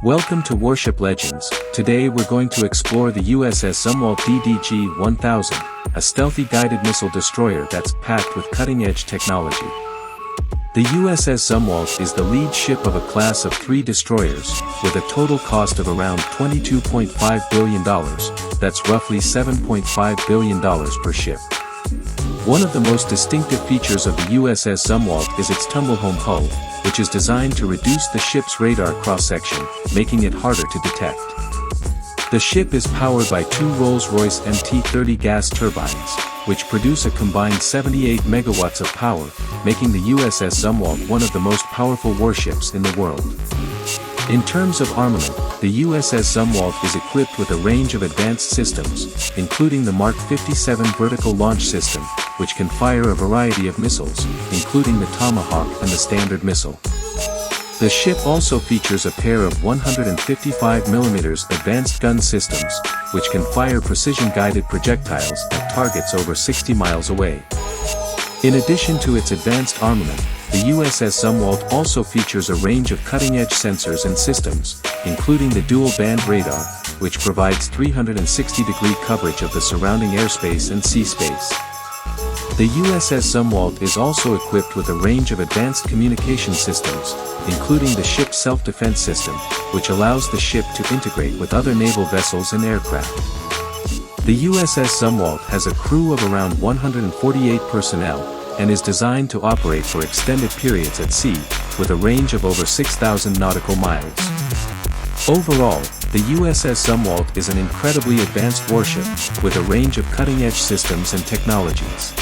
Welcome to Warship Legends. Today we're going to explore the USS Zumwalt DDG-1000, a stealthy guided missile destroyer that's packed with cutting-edge technology. The USS Zumwalt is the lead ship of a class of 3 destroyers, with a total cost of around $22.5 billion, that's roughly $7.5 billion per ship. One of the most distinctive features of the USS Zumwalt is its tumble-home hull, which is designed to reduce the ship's radar cross-section, making it harder to detect. The ship is powered by 2 Rolls-Royce MT-30 gas turbines, which produce a combined 78 megawatts of power, making the USS Zumwalt one of the most powerful warships in the world. In terms of armament, the USS Zumwalt is equipped with a range of advanced systems, including the Mark 57 vertical launch system, which can fire a variety of missiles, including the Tomahawk and the Standard missile. The ship also features a pair of 155mm advanced gun systems, which can fire precision-guided projectiles at targets over 60 miles away. In addition to its advanced armament, the USS Zumwalt also features a range of cutting-edge sensors and systems, including the dual-band radar, which provides 360-degree coverage of the surrounding airspace and sea space. The USS Zumwalt is also equipped with a range of advanced communication systems, including the ship's self-defense system, which allows the ship to integrate with other naval vessels and aircraft. The USS Zumwalt has a crew of around 148 personnel, and is designed to operate for extended periods at sea, with a range of over 6,000 nautical miles. Overall, the USS Zumwalt is an incredibly advanced warship, with a range of cutting-edge systems and technologies.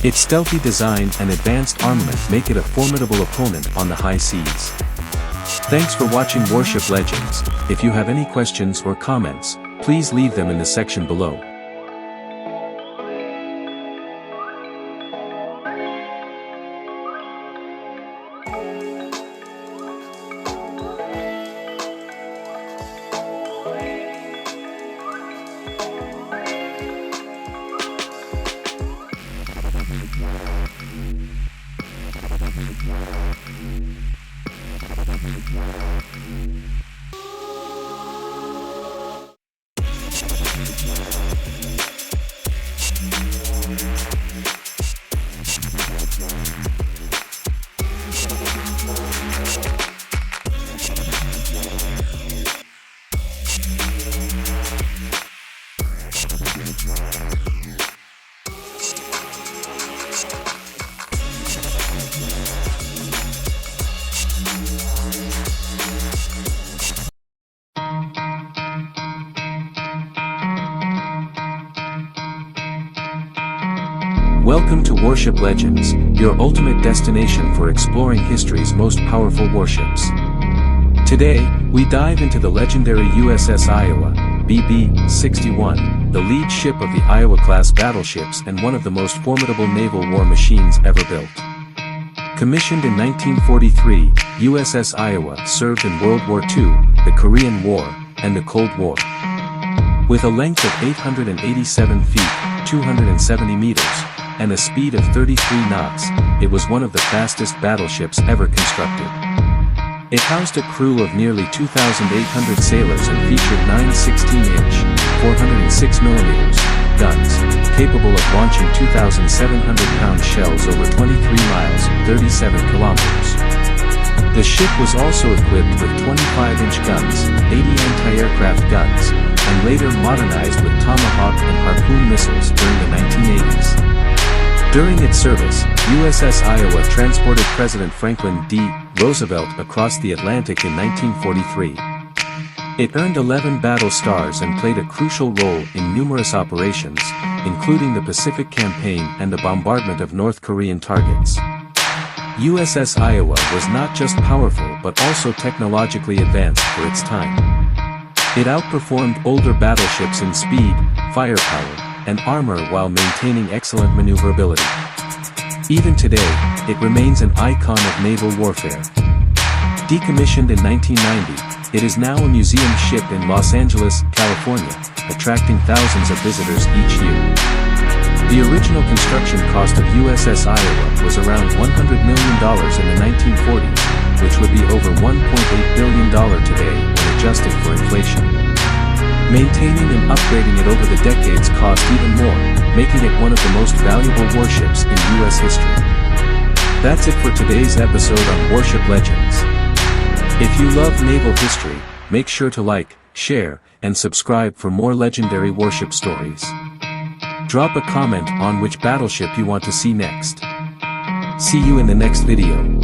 Its stealthy design and advanced armament make it a formidable opponent on the high seas. Thanks for watching Warship Legends. If you have any questions or comments, please leave them in the section below. Welcome to Warship Legends, your ultimate destination for exploring history's most powerful warships. Today, we dive into the legendary USS Iowa, BB-61, the lead ship of the Iowa-class battleships and one of the most formidable naval war machines ever built. Commissioned in 1943, USS Iowa served in World War II, the Korean War, and the Cold War. With a length of 887 feet, 270 meters, and a speed of 33 knots, it was one of the fastest battleships ever constructed. It housed a crew of nearly 2,800 sailors and featured 9 16-inch, 406mm guns, capable of launching 2,700-pound shells over 23 miles, 37 kilometers. The ship was also equipped with 25-inch guns, 80 anti-aircraft guns, and later modernized with Tomahawk and Harpoon missiles during the 1980s. During its service, USS Iowa transported President Franklin D. Roosevelt across the Atlantic in 1943. It earned 11 battle stars and played a crucial role in numerous operations, including the Pacific Campaign and the bombardment of North Korean targets. USS Iowa was not just powerful but also technologically advanced for its time. It outperformed older battleships in speed, firepower, and armor while maintaining excellent maneuverability. Even today, it remains an icon of naval warfare. Decommissioned in 1990, it is now a museum ship in Los Angeles, California, attracting thousands of visitors each year. The original construction cost of USS Iowa was around $100 million in the 1940s, which would be over $1.8 billion today when adjusted for inflation. Maintaining and upgrading it over the decades cost even more, making it one of the most valuable warships in U.S. history. That's it for today's episode on Warship Legends. If you love naval history, make sure to like, share, and subscribe for more legendary warship stories. Drop a comment on which battleship you want to see next. See you in the next video.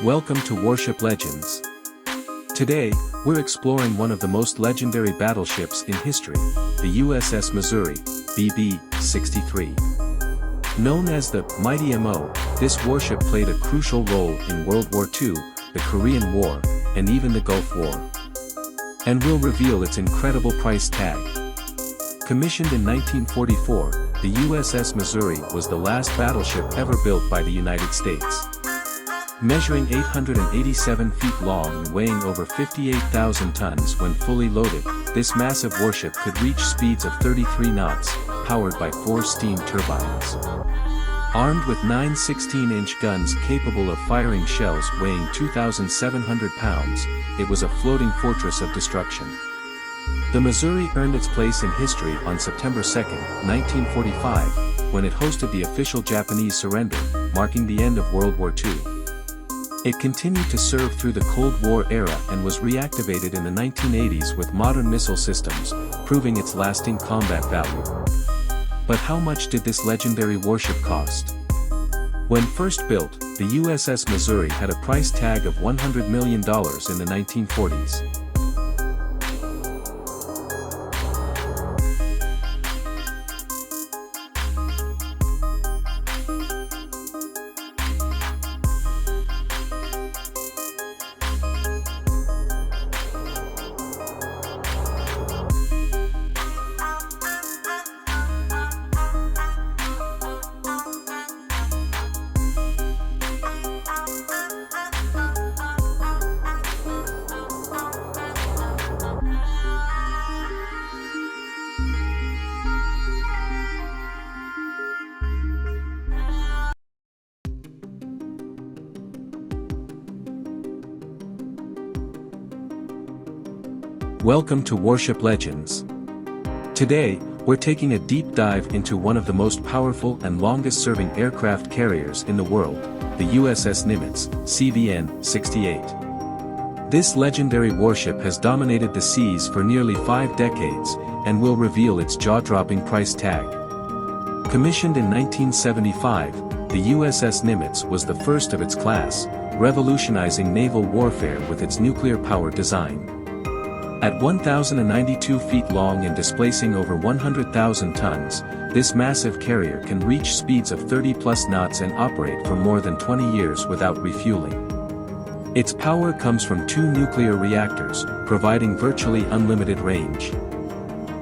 Welcome to Warship Legends. Today, we're exploring one of the most legendary battleships in history, the USS Missouri, BB-63. Known as the Mighty MO, this warship played a crucial role in World War II, the Korean War, and even the Gulf War. And we'll reveal its incredible price tag. Commissioned in 1944, the USS Missouri was the last battleship ever built by the United States. Measuring 887 feet long and weighing over 58,000 tons when fully loaded, this massive warship could reach speeds of 33 knots, powered by 4 steam turbines. Armed with 9 16-inch guns capable of firing shells weighing 2,700 pounds, it was a floating fortress of destruction. The Missouri earned its place in history on September 2, 1945, when it hosted the official Japanese surrender, marking the end of World War II. It continued to serve through the Cold War era and was reactivated in the 1980s with modern missile systems, proving its lasting combat value. But how much did this legendary warship cost? When first built, the USS Missouri had a price tag of $100 million in the 1940s. Welcome to Warship Legends. Today, we're taking a deep dive into one of the most powerful and longest-serving aircraft carriers in the world, the USS Nimitz, CVN-68. This legendary warship has dominated the seas for nearly 5 decades, and will reveal its jaw-dropping price tag. Commissioned in 1975, the USS Nimitz was the first of its class, revolutionizing naval warfare with its nuclear-powered design. At 1,092 feet long and displacing over 100,000 tons, this massive carrier can reach speeds of 30+ knots and operate for more than 20 years without refueling. Its power comes from 2 nuclear reactors, providing virtually unlimited range.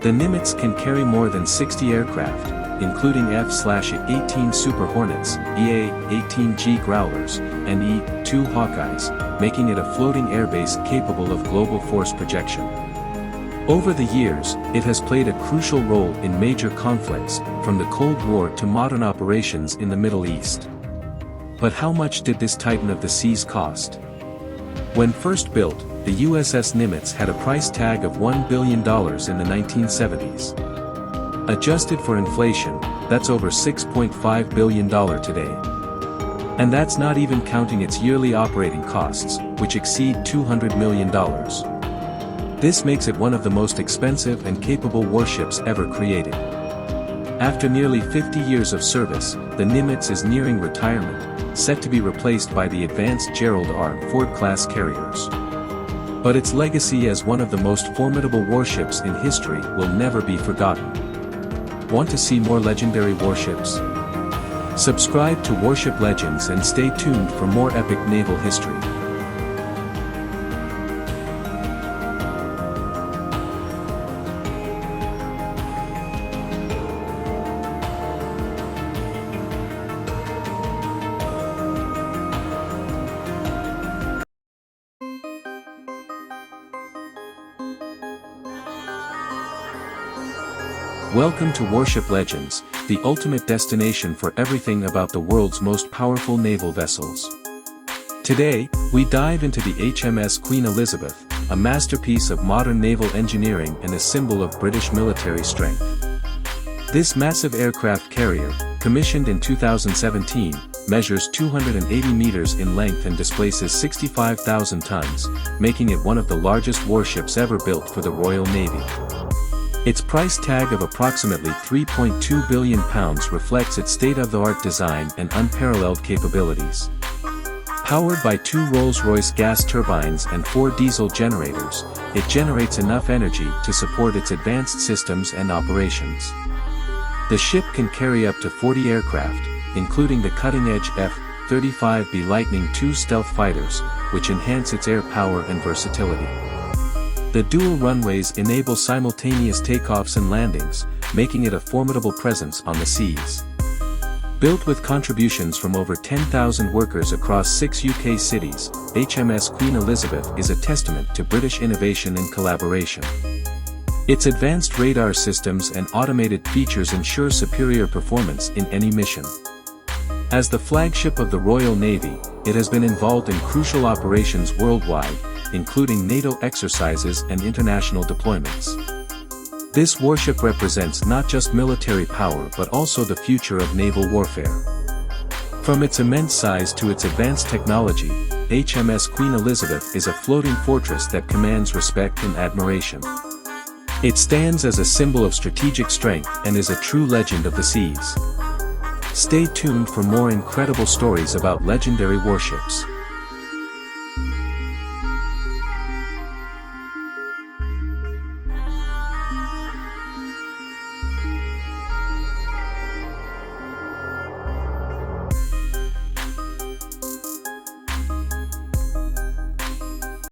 The Nimitz can carry more than 60 aircraft, including F/A-18 Super Hornets, EA-18G Growlers, and E-2 Hawkeyes, making it a floating airbase capable of global force projection. Over the years, it has played a crucial role in major conflicts, from the Cold War to modern operations in the Middle East. But how much did this titan of the seas cost? When first built, the USS Nimitz had a price tag of $1 billion in the 1970s. Adjusted for inflation, that's over $6.5 billion today. And that's not even counting its yearly operating costs, which exceed $200 million. This makes it one of the most expensive and capable warships ever created. After nearly 50 years of service, the Nimitz is nearing retirement, set to be replaced by the advanced Gerald R. Ford-class carriers. But its legacy as one of the most formidable warships in history will never be forgotten. Want to see more legendary warships? Subscribe to Warship Legends and stay tuned for more epic naval history. Welcome to Warship Legends, the ultimate destination for everything about the world's most powerful naval vessels. Today, we dive into the HMS Queen Elizabeth, a masterpiece of modern naval engineering and a symbol of British military strength. This massive aircraft carrier, commissioned in 2017, measures 280 meters in length and displaces 65,000 tons, making it one of the largest warships ever built for the Royal Navy. Its price tag of approximately £3.2 billion reflects its state-of-the-art design and unparalleled capabilities. Powered by 2 Rolls-Royce gas turbines and 4 diesel generators, it generates enough energy to support its advanced systems and operations. The ship can carry up to 40 aircraft, including the cutting-edge F-35B Lightning II stealth fighters, which enhance its air power and versatility. The dual runways enable simultaneous takeoffs and landings, making it a formidable presence on the seas. Built with contributions from over 10,000 workers across 6 UK cities, HMS Queen Elizabeth is a testament to British innovation and collaboration. Its advanced radar systems and automated features ensure superior performance in any mission. As the flagship of the Royal Navy, it has been involved in crucial operations worldwide, including NATO exercises and international deployments. This warship represents not just military power but also the future of naval warfare. From its immense size to its advanced technology, HMS Queen Elizabeth is a floating fortress that commands respect and admiration. It stands as a symbol of strategic strength and is a true legend of the seas. Stay tuned for more incredible stories about legendary warships.